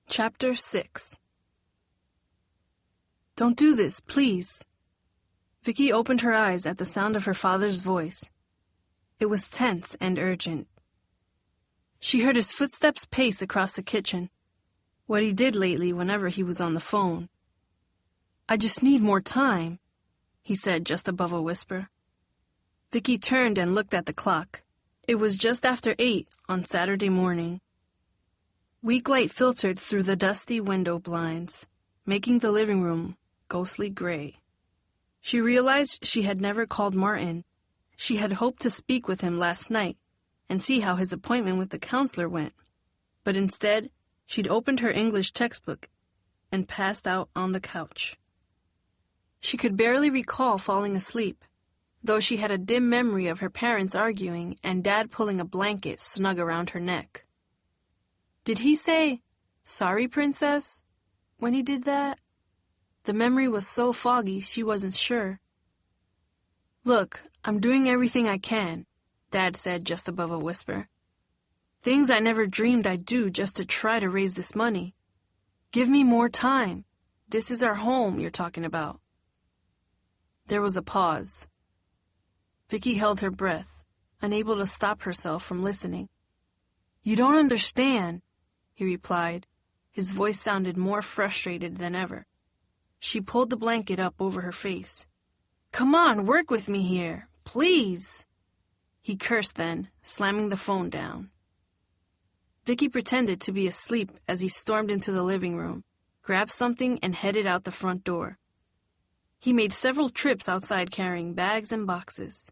Chapter 6. Don't do this, please. Vicky opened her eyes at the sound of her father's voice. It was tense and urgent. She heard his footsteps pace across the kitchen, what he did lately whenever he was on the phone. I just need more time, he said just above a whisper. Vicky turned and looked at the clock. It was just after 8 on Saturday morning. Weak light filtered through the dusty window blinds, making the living room ghostly gray. She realized she had never called Martin. She had hoped to speak with him last night and see how his appointment with the counselor went. But instead, she'd opened her English textbook and passed out on the couch. She could barely recall falling asleep, though she had a dim memory of her parents arguing and Dad pulling a blanket snug around her neck. Did he say, "Sorry, princess," when he did that? The memory was so foggy she wasn't sure. Look, I'm doing everything I can, Dad said just above a whisper. Things I never dreamed I'd do just to try to raise this money. Give me more time. This is our home you're talking about. There was a pause. Vicky held her breath, unable to stop herself from listening. You don't understand, he replied. His voice sounded more frustrated than ever. She pulled the blanket up over her face. Come on, work with me here, please. He cursed then, slamming the phone down. Vicky pretended to be asleep as he stormed into the living room, grabbed something and headed out the front door. He made several trips outside carrying bags and boxes.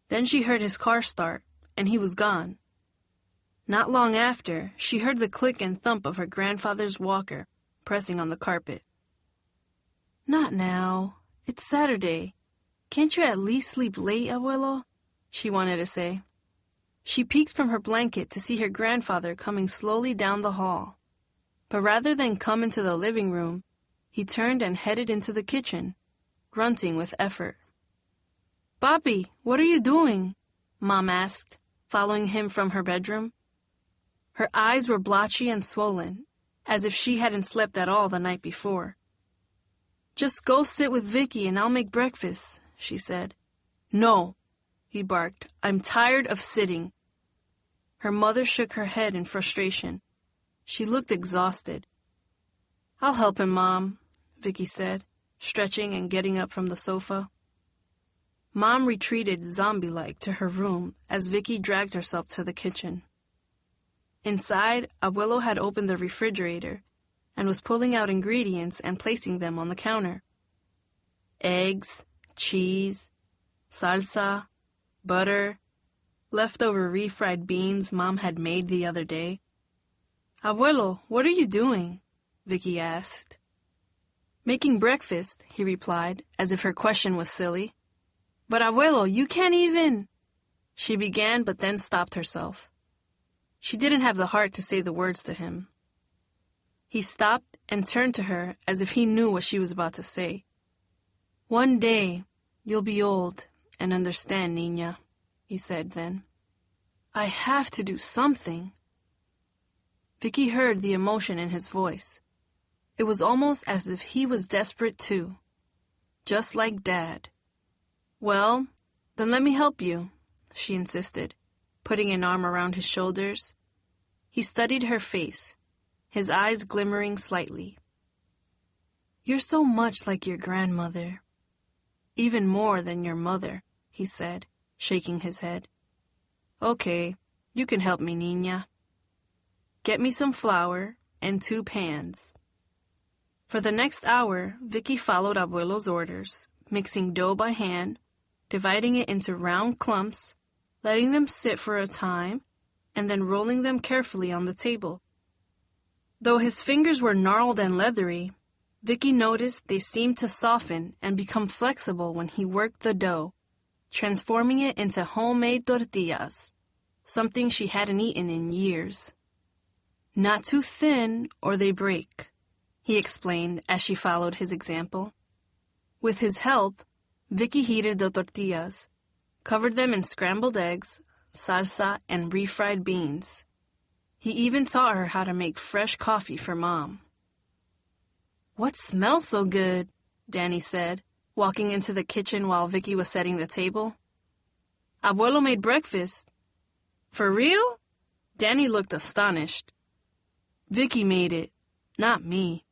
Then she heard his car start, and he was gone. Not long after, she heard the click and thump of her grandfather's walker pressing on the carpet. Not now. It's Saturday. Can't you at least sleep late, abuelo? She wanted to say. She peeked from her blanket to see her grandfather coming slowly down the hall. But rather than come into the living room, he turned and headed into the kitchen, grunting with effort. Papi, what are you doing? Mom asked, following him from her bedroom. Her eyes were blotchy and swollen, as if she hadn't slept at all the night before. Just go sit with Vicky and I'll make breakfast, she said. No, he barked. I'm tired of sitting. Her mother shook her head in frustration. She looked exhausted. I'll help him, Mom, Vicky said, stretching and getting up from the sofa. Mom retreated zombie-like to her room as Vicky dragged herself to the kitchen. Inside, Abuelo had opened the refrigerator and was pulling out ingredients and placing them on the counter. Eggs, cheese, salsa, butter, leftover refried beans Mom had made the other day. Abuelo, what are you doing? Vicky asked. Making breakfast, he replied, as if her question was silly. But Abuelo, you can't even... She began, but then stopped herself. She didn't have the heart to say the words to him. He stopped and turned to her as if he knew what she was about to say. One day, you'll be old and understand, Niña, he said then. I have to do something. Vicky heard the emotion in his voice. It was almost as if he was desperate too, just like Dad. Well, then let me help you, she insisted, putting an arm around his shoulders. He studied her face, his eyes glimmering slightly. You're so much like your grandmother. Even more than your mother, he said, shaking his head. Okay, you can help me, Niña. Get me some flour and 2 pans. For the next hour, Vicky followed Abuelo's orders, mixing dough by hand, dividing it into round clumps, letting them sit for a time, and then rolling them carefully on the table. Though his fingers were gnarled and leathery, Vicky noticed they seemed to soften and become flexible when he worked the dough, transforming it into homemade tortillas, something she hadn't eaten in years. Not too thin or they break, he explained as she followed his example. With his help, Vicky heated the tortillas, covered them in scrambled eggs, salsa, and refried beans. He even taught her how to make fresh coffee for Mom. "What smells so good?" Danny said, walking into the kitchen while Vicky was setting the table. "Abuelo made breakfast." "For real?" Danny looked astonished. "Vicky made it, not me,"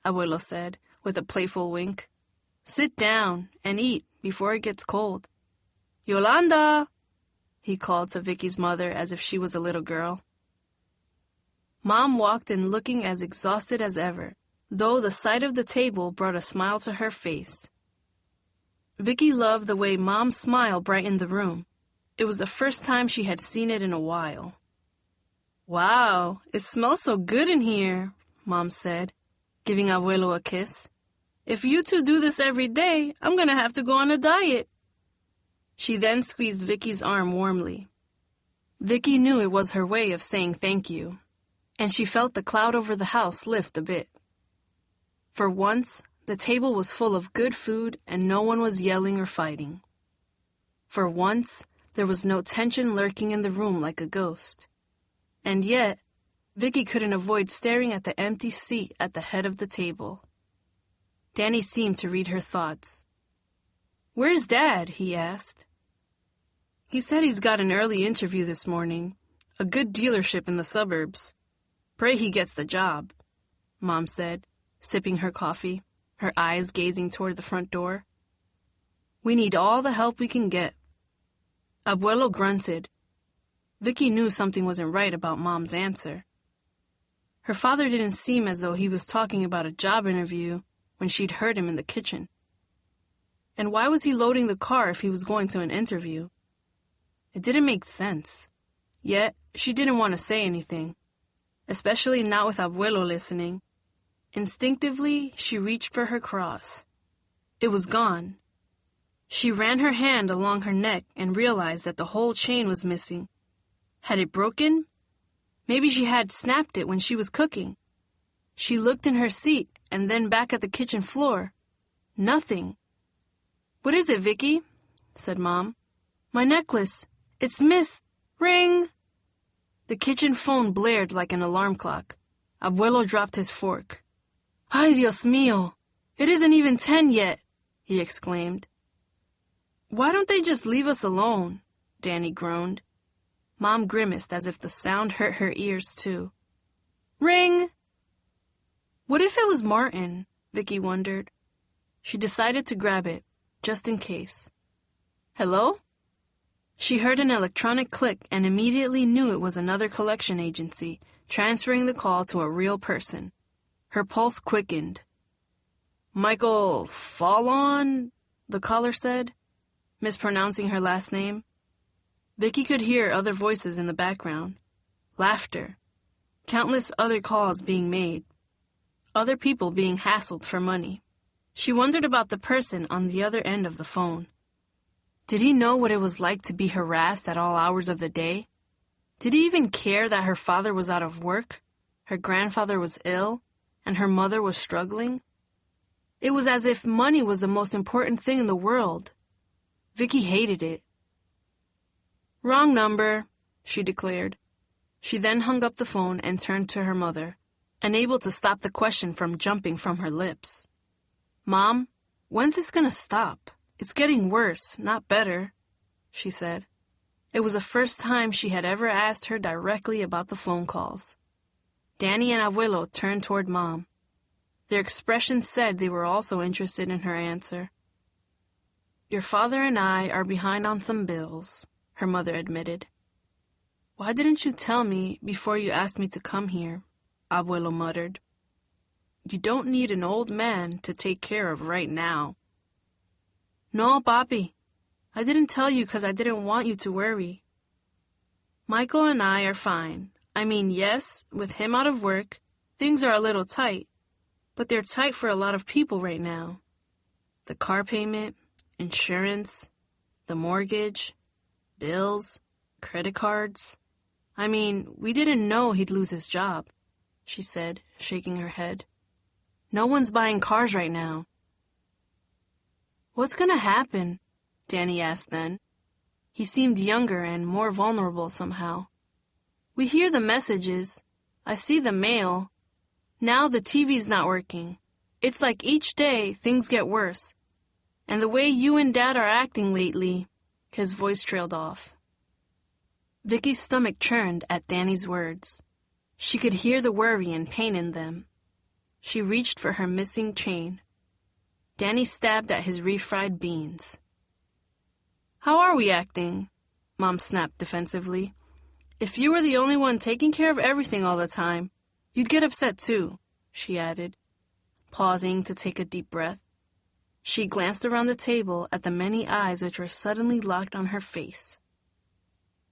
Abuelo said, with a playful wink. "Sit down and eat before it gets cold." "Yolanda!" he called to Vicky's mother as if she was a little girl. Mom walked in looking as exhausted as ever, though the sight of the table brought a smile to her face. Vicky loved the way Mom's smile brightened the room. It was the first time she had seen it in a while. "Wow, it smells so good in here," Mom said, giving Abuelo a kiss. "If you two do this every day, I'm gonna have to go on a diet." She then squeezed Vicky's arm warmly. Vicky knew it was her way of saying thank you, and she felt the cloud over the house lift a bit. For once, the table was full of good food and no one was yelling or fighting. For once, there was no tension lurking in the room like a ghost. And yet, Vicky couldn't avoid staring at the empty seat at the head of the table. Danny seemed to read her thoughts. "Where's Dad?" he asked. "He said he's got an early interview this morning, a good dealership in the suburbs. Pray he gets the job," Mom said, sipping her coffee, her eyes gazing toward the front door. "We need all the help we can get." Abuelo grunted. Vicky knew something wasn't right about Mom's answer. Her father didn't seem as though he was talking about a job interview when she'd heard him in the kitchen. And why was he loading the car if he was going to an interview? It didn't make sense. Yet, she didn't want to say anything, especially not with Abuelo listening. Instinctively, she reached for her cross. It was gone. She ran her hand along her neck and realized that the whole chain was missing. Had it broken? Maybe she had snapped it when she was cooking. She looked in her seat and then back at the kitchen floor. Nothing. "What is it, Vicky?" said Mom. "My necklace. It's missed. Ring!" The kitchen phone blared like an alarm clock. Abuelo dropped his fork. "Ay, Dios mío! It isn't even 10 yet!" he exclaimed. "Why don't they just leave us alone?" Danny groaned. Mom grimaced as if the sound hurt her ears, too. "Ring!" What if it was Martin? Vicky wondered. She decided to grab it, just in case. "Hello?" She heard an electronic click and immediately knew it was another collection agency, transferring the call to a real person. Her pulse quickened. "Michael Fallon?" the caller said, mispronouncing her last name. Vicky could hear other voices in the background. Laughter. Countless other calls being made. Other people being hassled for money. She wondered about the person on the other end of the phone. Did he know what it was like to be harassed at all hours of the day? Did he even care that her father was out of work, her grandfather was ill, and her mother was struggling? It was as if money was the most important thing in the world. Vicky hated it. "Wrong number," she declared. She then hung up the phone and turned to her mother, unable to stop the question from jumping from her lips. "Mom, when's this gonna stop? It's getting worse, not better," she said. It was the first time she had ever asked her directly about the phone calls. Danny and Abuelo turned toward Mom. Their expressions said they were also interested in her answer. "Your father and I are behind on some bills," her mother admitted. "Why didn't you tell me before you asked me to come here?" Abuelo muttered. "You don't need an old man to take care of right now." "No, Papi. I didn't tell you because I didn't want you to worry. Michael and I are fine. I mean, yes, with him out of work, things are a little tight, but they're tight for a lot of people right now. The car payment, insurance, the mortgage, bills, credit cards. I mean, we didn't know he'd lose his job," she said, shaking her head. "No one's buying cars right now." "What's gonna happen?" Danny asked then. He seemed younger and more vulnerable somehow. We hear the messages. I see the mail. Now the TV's not working. It's like each day things get worse. And the way you and Dad are acting lately," his voice trailed off. Vicky's stomach churned at Danny's words. She could hear the worry and pain in them. She reached for her missing chain. Danny stabbed at his refried beans. "How are we acting?" Mom snapped defensively. "If you were the only one taking care of everything all the time, you'd get upset too," she added, pausing to take a deep breath. She glanced around the table at the many eyes which were suddenly locked on her face.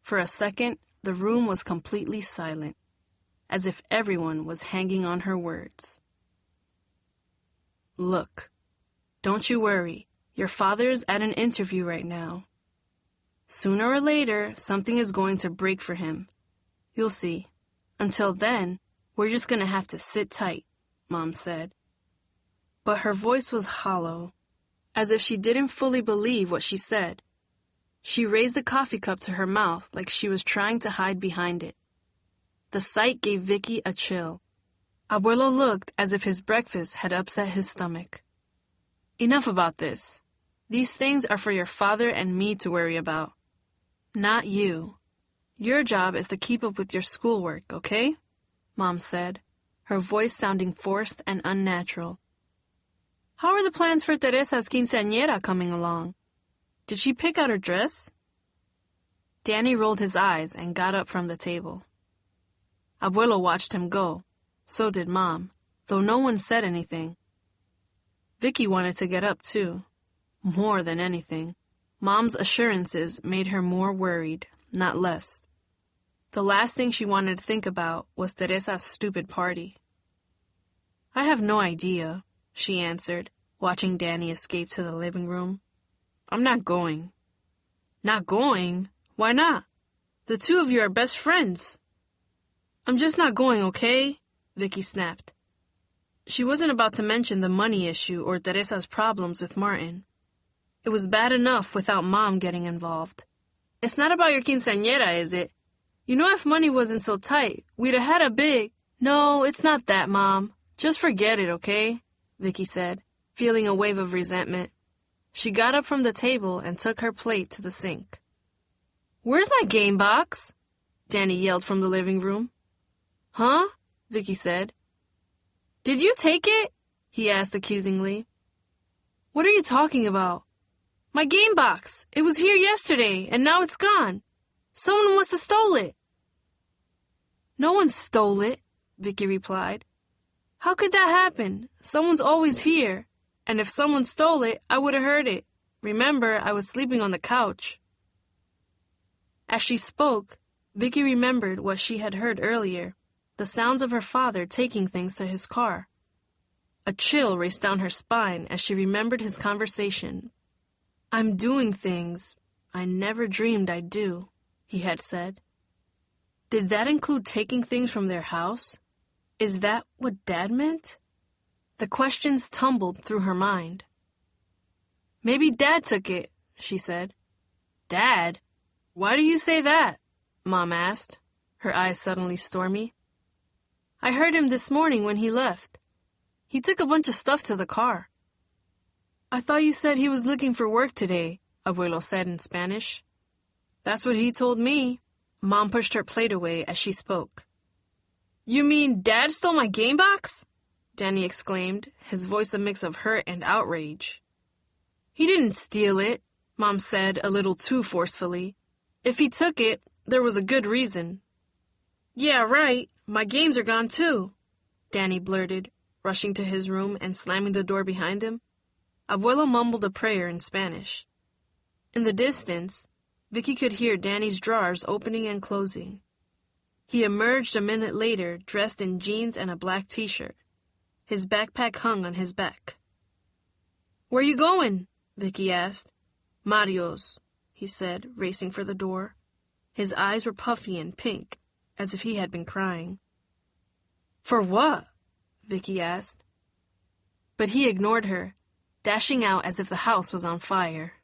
For a second, the room was completely silent, as if everyone was hanging on her words. "Look, don't you worry. Your father's at an interview right now. Sooner or later, something is going to break for him. You'll see. Until then, we're just going to have to sit tight," Mom said. But her voice was hollow, as if she didn't fully believe what she said. She raised the coffee cup to her mouth like she was trying to hide behind it. The sight gave Vicky a chill. Abuelo looked as if his breakfast had upset his stomach. "Enough about this. These things are for your father and me to worry about. Not you. Your job is to keep up with your schoolwork, okay?" Mom said, her voice sounding forced and unnatural. "How are the plans for Teresa's quinceañera coming along? Did she pick out her dress?" Danny rolled his eyes and got up from the table. Abuelo watched him go. So did Mom, though no one said anything. Vicky wanted to get up too. More than anything, Mom's assurances made her more worried, not less. The last thing she wanted to think about was Teresa's stupid party. "I have no idea," she answered, watching Danny escape to the living room. "I'm not going." "Not going? Why not? The two of you are best friends." "I'm just not going, okay?" Vicky snapped. She wasn't about to mention the money issue or Teresa's problems with Martin. It was bad enough without Mom getting involved. "It's not about your quinceañera, is it? You know, if money wasn't so tight, we'd have had a big—" "No, it's not that, Mom. Just forget it, okay?" Vicky said, feeling a wave of resentment. She got up from the table and took her plate to the sink. "Where's my game box?" Danny yelled from the living room. "Huh?" Vicky said. "Did you take it?" he asked accusingly. "What are you talking about?" "My game box. It was here yesterday, and now it's gone. Someone must have stole it." "No one stole it," Vicky replied. "How could that happen? Someone's always here. And if someone stole it, I would have heard it. Remember, I was sleeping on the couch." As she spoke, Vicky remembered what she had heard earlier, the sounds of her father taking things to his car. A chill raced down her spine as she remembered his conversation. "I'm doing things I never dreamed I'd do," he had said. Did that include taking things from their house? Is that what Dad meant? The questions tumbled through her mind. "Maybe Dad took it," she said. "Dad? Why do you say that?" Mom asked, her eyes suddenly stormy. "I heard him this morning when he left. He took a bunch of stuff to the car." "I thought you said he was looking for work today," Abuelo said in Spanish. "That's what he told me." Mom pushed her plate away as she spoke. "You mean Dad stole my game box?" Danny exclaimed, his voice a mix of hurt and outrage. "He didn't steal it," Mom said a little too forcefully. "If he took it, there was a good reason." "Yeah, right. My games are gone too," Danny blurted, rushing to his room and slamming the door behind him. Abuelo mumbled a prayer in Spanish. In the distance, Vicky could hear Danny's drawers opening and closing. He emerged a minute later, dressed in jeans and a black t-shirt. His backpack hung on his back. "Where you going?" Vicky asked. "Mario's," he said, racing for the door. His eyes were puffy and pink, as if he had been crying. "For what?" Vicky asked. But he ignored her, dashing out as if the house was on fire.